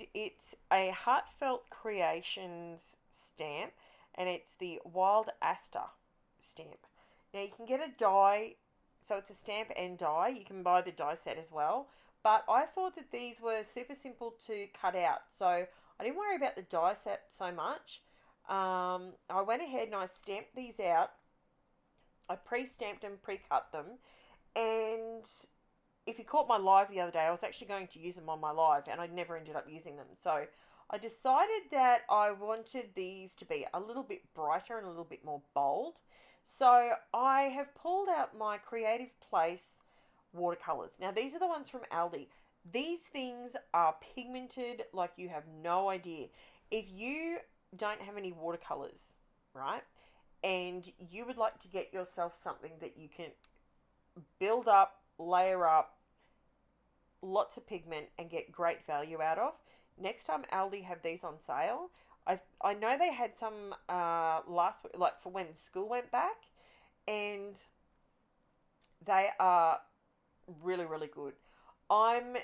and it's a Heartfelt Creations stamp, and it's the Wild Aster stamp. Now you can get a die, so it's a stamp and die. You can buy the die set as well, but I thought that these were super simple to cut out, so I didn't worry about the die set so much. I went ahead and I stamped these out. I pre-stamped and pre-cut them, and if you caught my live the other day, I was actually going to use them on my live, and I never ended up using them. So I decided that I wanted these to be a little bit brighter and a little bit more bold. So I have pulled out my Creative Place watercolors. Now these are the ones from ALDI. These things are pigmented like you have no idea. If you don't have any watercolors, right, and you would like to get yourself something that you can build up, layer up, lots of pigment, and get great value out of, next time ALDI have these on sale. I know they had some last week, like for when school went back, and they are really, really good. I'm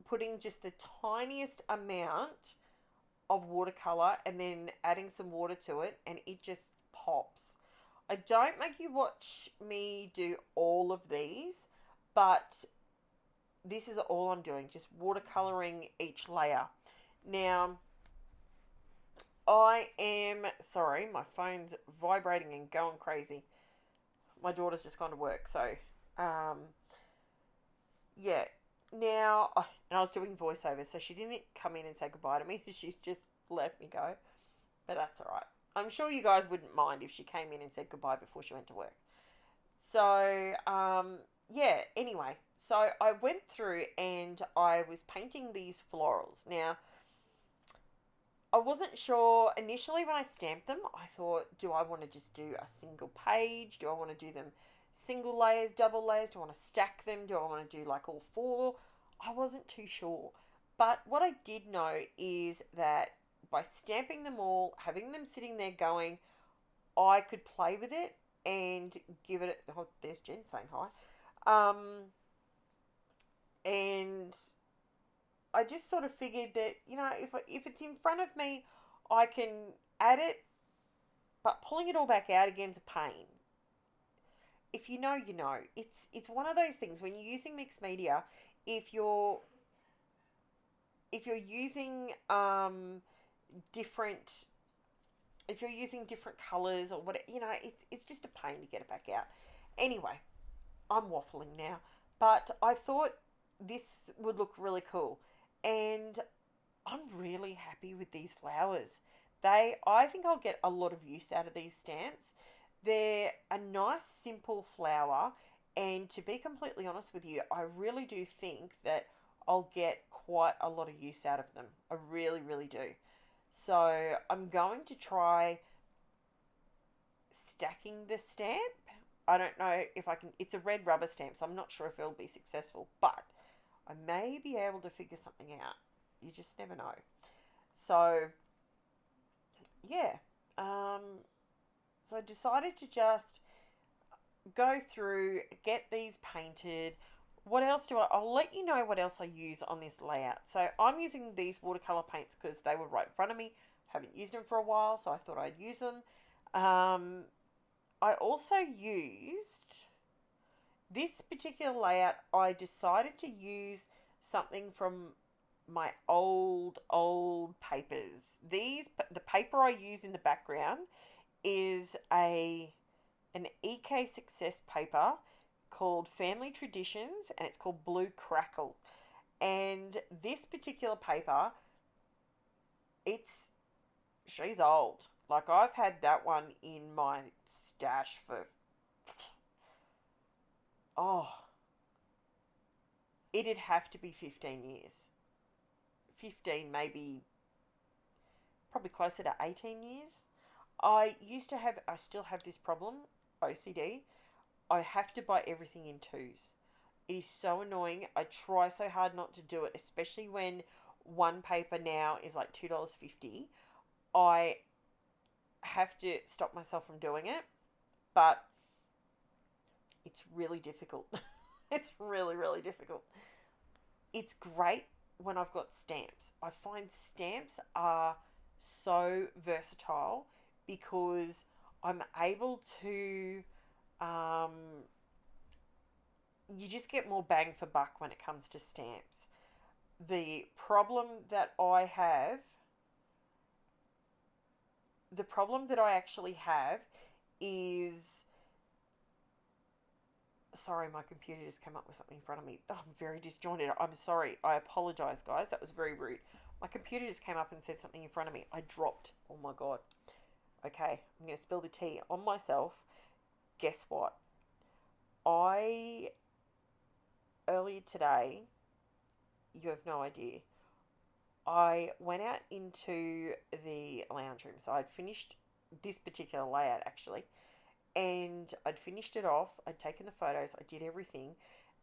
putting just the tiniest amount of watercolor and then adding some water to it, and it just pops. I don't make you watch me do all of these, but this is all I'm doing, just watercoloring each layer. Now, I am sorry, my phone's vibrating and going crazy. My daughter's just gone to work, so um, yeah. Now, and I was doing voiceover, so she didn't come in and say goodbye to me. She's just let me go, but that's all right. I'm sure you guys wouldn't mind if she came in and said goodbye before she went to work. So, yeah, anyway, so I went through and I was painting these florals. Now, I wasn't sure initially when I stamped them. I thought, do I want to just do a single page? Do I want to do them single layers, double layers? Do I want to stack them? Do I want to do like all four? I wasn't too sure. But what I did know is that by stamping them all, having them sitting there going, I could play with it and give it. Oh, there's Jen saying hi. And I just sort of figured that, if it's in front of me, I can add it, but pulling it all back out again's a pain. If you know, you know. It's one of those things when you're using mixed media. If you're if you're using different if you're using different colors or what, it's just a pain to get it back out. Anyway, I'm waffling now, but I thought this would look really cool, and I'm really happy with these flowers. I think I'll get a lot of use out of these stamps. They're a nice simple flower, and to be completely honest with you, I really do think that I'll get quite a lot of use out of them. I really, really do. So I'm going to try stacking the stamp. I don't know if I can. It's a red rubber stamp, so I'm not sure if it'll be successful, but I may be able to figure something out. You just never know. So, yeah. So I decided to just go through, get these painted. What else I'll let you know what else I use on this layout. So I'm using these watercolor paints because they were right in front of me. Haven't used them for a while, so I thought I'd use them. I also used this particular layout. I decided to use something from my old papers. The paper I use in the background is an K.I.S paper called Family Traditions, and it's called Blue Crackle. And this particular paper, she's old. Like, I've had that one in my stash for, oh, it'd have to be 15 years. 15, maybe, probably closer to 18 years. I still have this problem, OCD. I have to buy everything in twos. It is so annoying. I try so hard not to do it, especially when one paper now is like $2.50. I have to stop myself from doing it, but it's really difficult. It's really, really difficult. It's great when I've got stamps. I find stamps are so versatile because I'm able to, um, you just get more bang for buck when it comes to stamps. The problem that I have, the problem that I actually have is, sorry, my computer just came up with something in front of me. Oh, I'm very disjointed. I'm sorry. I apologize, guys. That was very rude. My computer just came up and said something in front of me. I dropped. Oh my God. Okay, I'm going to spill the tea on myself. Guess what? I, earlier today, you have no idea, I went out into the lounge room. So I'd finished this particular layout actually, and I'd finished it off. I'd taken the photos, I did everything,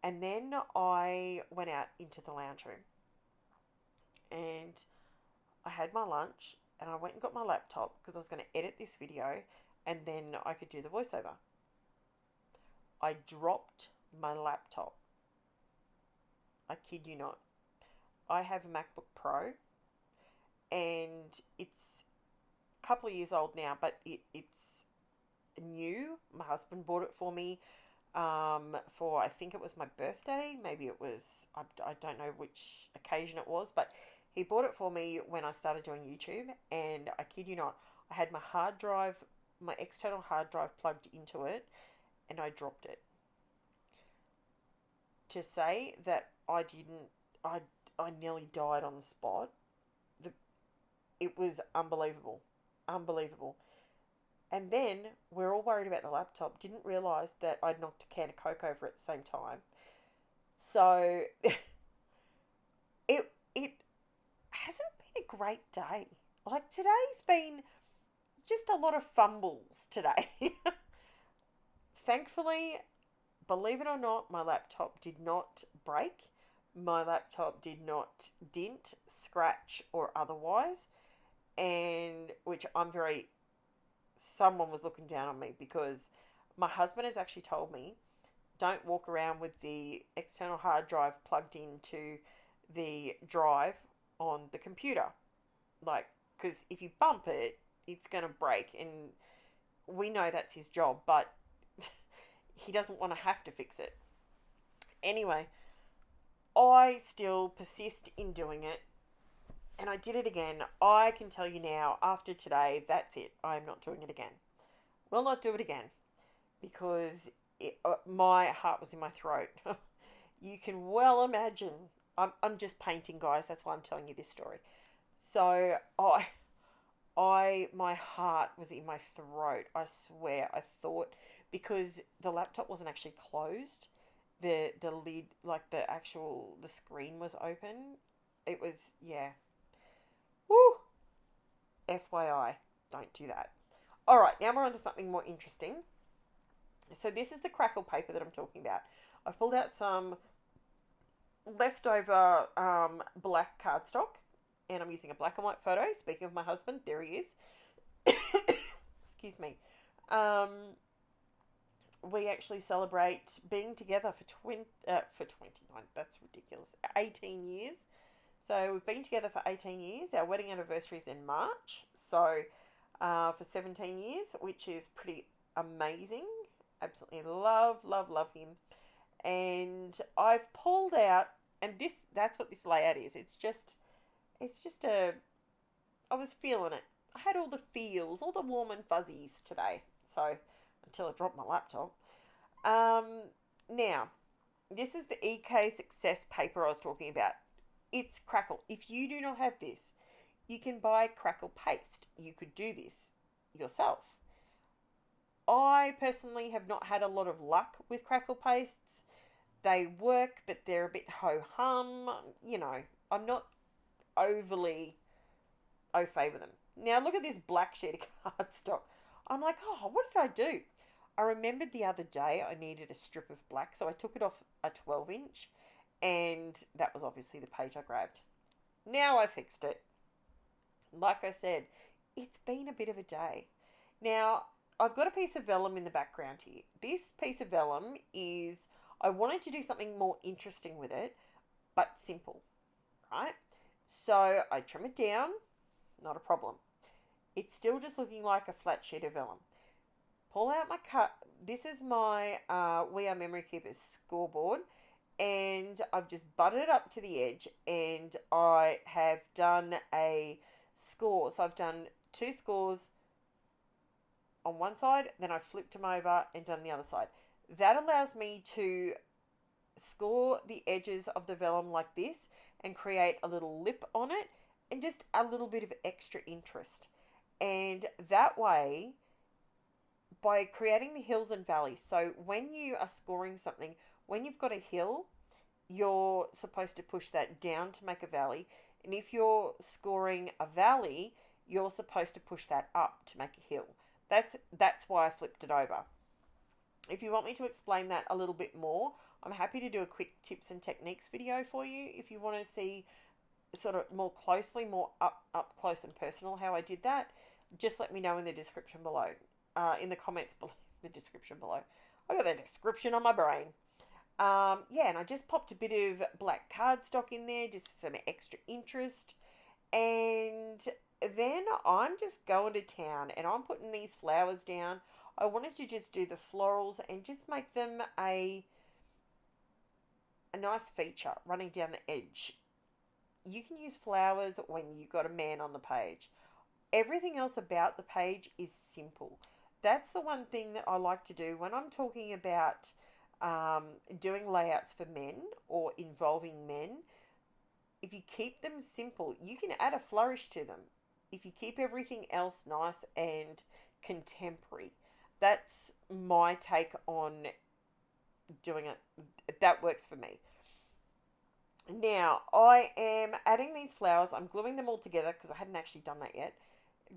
and then I went out into the lounge room and I had my lunch and I went and got my laptop because I was going to edit this video and then I could do the voiceover. I dropped my laptop. I kid you not. I have a MacBook Pro and it's a couple of years old now, but it's new. My husband bought it for me for, I think it was my birthday. Maybe it was, I don't know which occasion it was, but he bought it for me when I started doing YouTube. And I kid you not, I had my hard drive, my external hard drive plugged into it, and I dropped it. To say that I didn't, I nearly died on the spot. It was unbelievable. Unbelievable. And then we're all worried about the laptop. Didn't realise that I'd knocked a can of Coke over at the same time. So it hasn't been a great day. Like today's been just a lot of fumbles today. Thankfully, believe it or not, my laptop did not break. My laptop did not dent, scratch, or otherwise. And which I'm very, someone was looking down on me because my husband has actually told me don't walk around with the external hard drive plugged into the drive on the computer. Like, because if you bump it, it's going to break. And we know that's his job, but he doesn't want to have to fix it. Anyway, I still persist in doing it. And I did it again. I can tell you now, after today, that's it. I'm not doing it again. Will not do it again. Because my heart was in my throat. You can well imagine. I'm just painting, guys. That's why I'm telling you this story. So, my heart was in my throat. I swear. I thought, because the laptop wasn't actually closed. The lid, like the screen was open. It was, yeah. Woo! FYI, don't do that. Alright, now we're on to something more interesting. So this is the crackle paper that I'm talking about. I've pulled out some leftover black cardstock, and I'm using a black and white photo. Speaking of my husband, there he is. Excuse me. We actually celebrate being together for 29, that's ridiculous, 18 years. So we've been together for 18 years. Our wedding anniversary is in March. So for 17 years, which is pretty amazing. Absolutely love him. And I've pulled out, and that's what this layout is. It's just I was feeling it. I had all the feels, all the warm and fuzzies today. So until I dropped my laptop. Now, this is the K.I.S. paper I was talking about. It's Crackle. If you do not have this, you can buy Crackle paste. You could do this yourself. I personally have not had a lot of luck with Crackle pastes. They work, but they're a bit ho-hum. You know, I'm not overly au fait with them. Now, look at this black sheet of cardstock. I'm like, oh, what did I do? I remembered the other day I needed a strip of black, so I took it off a 12-inch. And that was obviously the page I grabbed. Now I fixed it. Like I said, it's been a bit of a day. Now, I've got a piece of vellum in the background here. This piece of vellum is, I wanted to do something more interesting with it, but simple. right? So I trim it down, not a problem. It's still just looking like a flat sheet of vellum. Pull out my cut. This is my We Are Memory Keepers scoreboard, and I've just butted it up to the edge, and I have done a score. So I've done 2 scores on one side, then I flipped them over and done the other side. That allows me to score the edges of the vellum like this and create a little lip on it and just a little bit of extra interest. And that way, by creating the hills and valleys, so when you are scoring something, when you've got a hill, you're supposed to push that down to make a valley. And if you're scoring a valley, you're supposed to push that up to make a hill. That's why I flipped it over. If you want me to explain that a little bit more, I'm happy to do a quick tips and techniques video for you. If you want to see sort of more closely, more up close and personal how I did that, just let me know in the description below. In the comments below, the description below. I got the description on my brain. Yeah, and I just popped a bit of black cardstock in there, just for some extra interest. And then I'm just going to town, and I'm putting these flowers down. I wanted to just do the florals and just make them a nice feature running down the edge. You can use flowers when you've got a man on the page. Everything else about the page is simple. That's the one thing that I like to do when I'm talking about doing layouts for men or involving men. If you keep them simple, you can add a flourish to them. If you keep everything else nice and contemporary, that's my take on doing it. That works for me. Now, I am adding these flowers. I'm gluing them all together because I hadn't actually done that yet.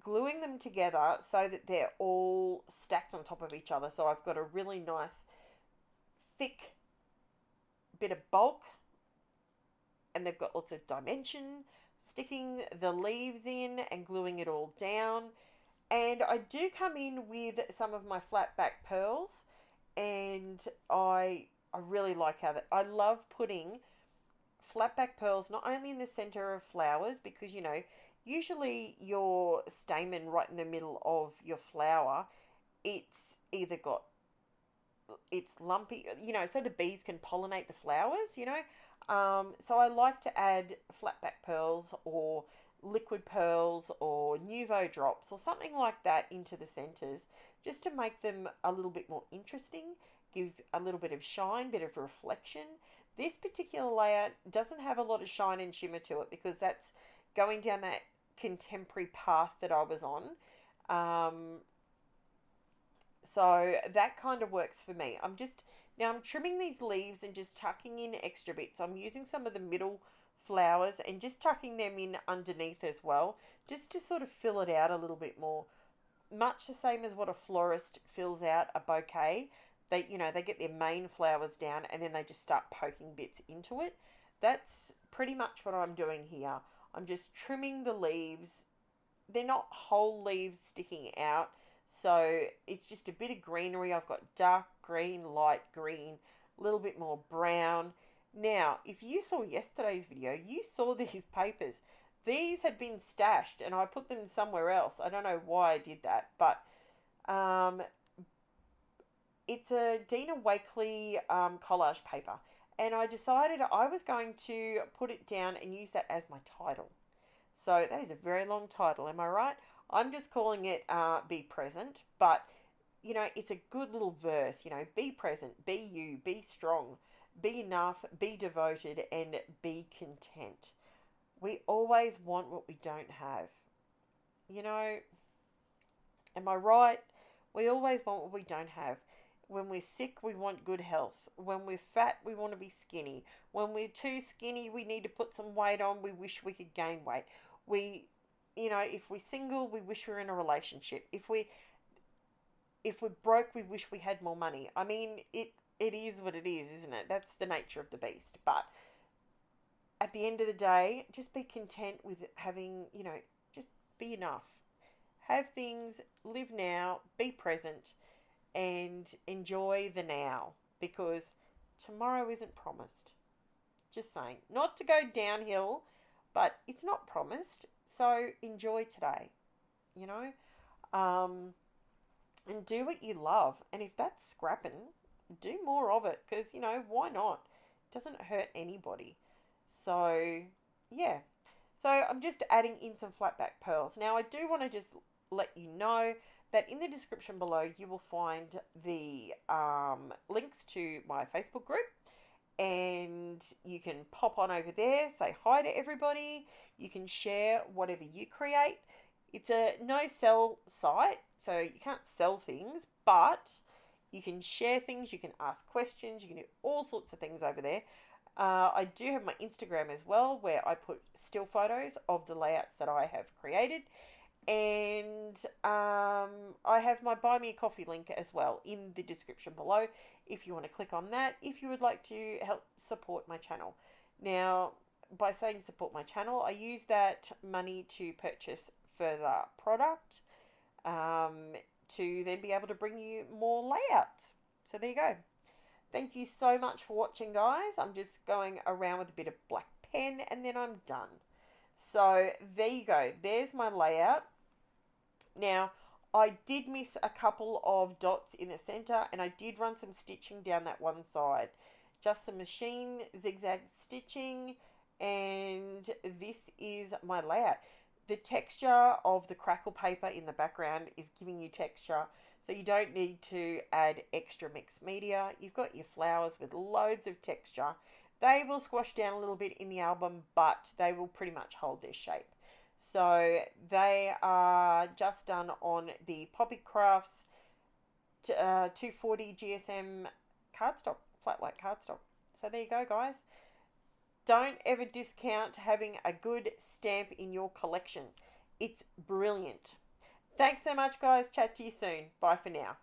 Gluing them together so that they're all stacked on top of each other. So I've got a really nice, thick bit of bulk, and they've got lots of dimension. Sticking the leaves in and gluing it all down. And I do come in with some of my flat back pearls, and I really like how that. I love putting flat back pearls not only in the center of flowers, because usually your stamen right in the middle of your flower, it's either got, it's lumpy, so the bees can pollinate the flowers. So I like to add flat back pearls or liquid pearls or Nuvo drops or something like that into the centers, just to make them a little bit more interesting, give a little bit of shine, bit of reflection. This particular layout doesn't have a lot of shine and shimmer to it because that's going down that contemporary path that I was on. So that kind of works for me. Now I'm trimming these leaves and just tucking in extra bits. I'm using some of the middle flowers and just tucking them in underneath as well, just to sort of fill it out a little bit more. Much the same as what a florist fills out a bouquet. They get their main flowers down and then they just start poking bits into it. That's pretty much what I'm doing here. I'm just trimming the leaves. They're not whole leaves sticking out, so it's just a bit of greenery. I've got dark green, light green, a little bit more brown. Now, if you saw yesterday's video, you saw these papers. These had been stashed and I put them somewhere else. I don't know why I did that, but it's a DINA WAKLEY collage paper. And I decided I was going to put it down and use that as my title. So that is a very long title, am I right? I'm just calling it Be Present, but it's a good little verse. Be present, be you, be strong, be enough, be devoted, and be content. We always want what we don't have. Am I right? We always want what we don't have. When we're sick, we want good health. When we're fat, we want to be skinny. When we're too skinny, we need to put some weight on. We wish we could gain weight. If we're single, we wish we were in a relationship. If we're broke, we wish we had more money. I mean, it is what it is, isn't it? That's the nature of the beast. But at the end of the day, just be content with having, just be enough. Have things, live now, be present, and enjoy the now, because tomorrow isn't promised. Just saying. Not to go downhill, but it's not promised. So enjoy today, you know, and do what you love. And if that's scrapping, do more of it because, you know, why not? It doesn't hurt anybody. So, yeah. So I'm just adding in some flat back pearls. Now I do want to just let you know that in the description below you will find the links to my Facebook group, and you can pop on over there, say hi to everybody. You can share whatever you create. It's a no sell site, so you can't sell things, but you can share things, you can ask questions, you can do all sorts of things over there. I do have my Instagram as well, where I put still photos of the layouts that I have created. And I have my Buy Me a Coffee link as well in the description below if you want to click on that, if you would like to help support my channel. Now, by saying support my channel, I use that money to purchase further product to then be able to bring you more layouts. So there you go. Thank you so much for watching, guys. I'm just going around with a bit of black pen and then I'm done. So there you go. There's my layout. Now, I did miss a couple of dots in the center and I did run some stitching down that one side. Just some machine zigzag stitching, and this is my layout. The texture of the crackle paper in the background is giving you texture, so you don't need to add extra mixed media. You've got your flowers with loads of texture. They will squash down a little bit in the album, but they will pretty much hold their shape. So they are just done on the Poppy Crafts 240 GSM cardstock, flat white cardstock. So there you go, guys. Don't ever discount having a good stamp in your collection. It's brilliant. Thanks so much, guys. Chat to you soon. Bye for now.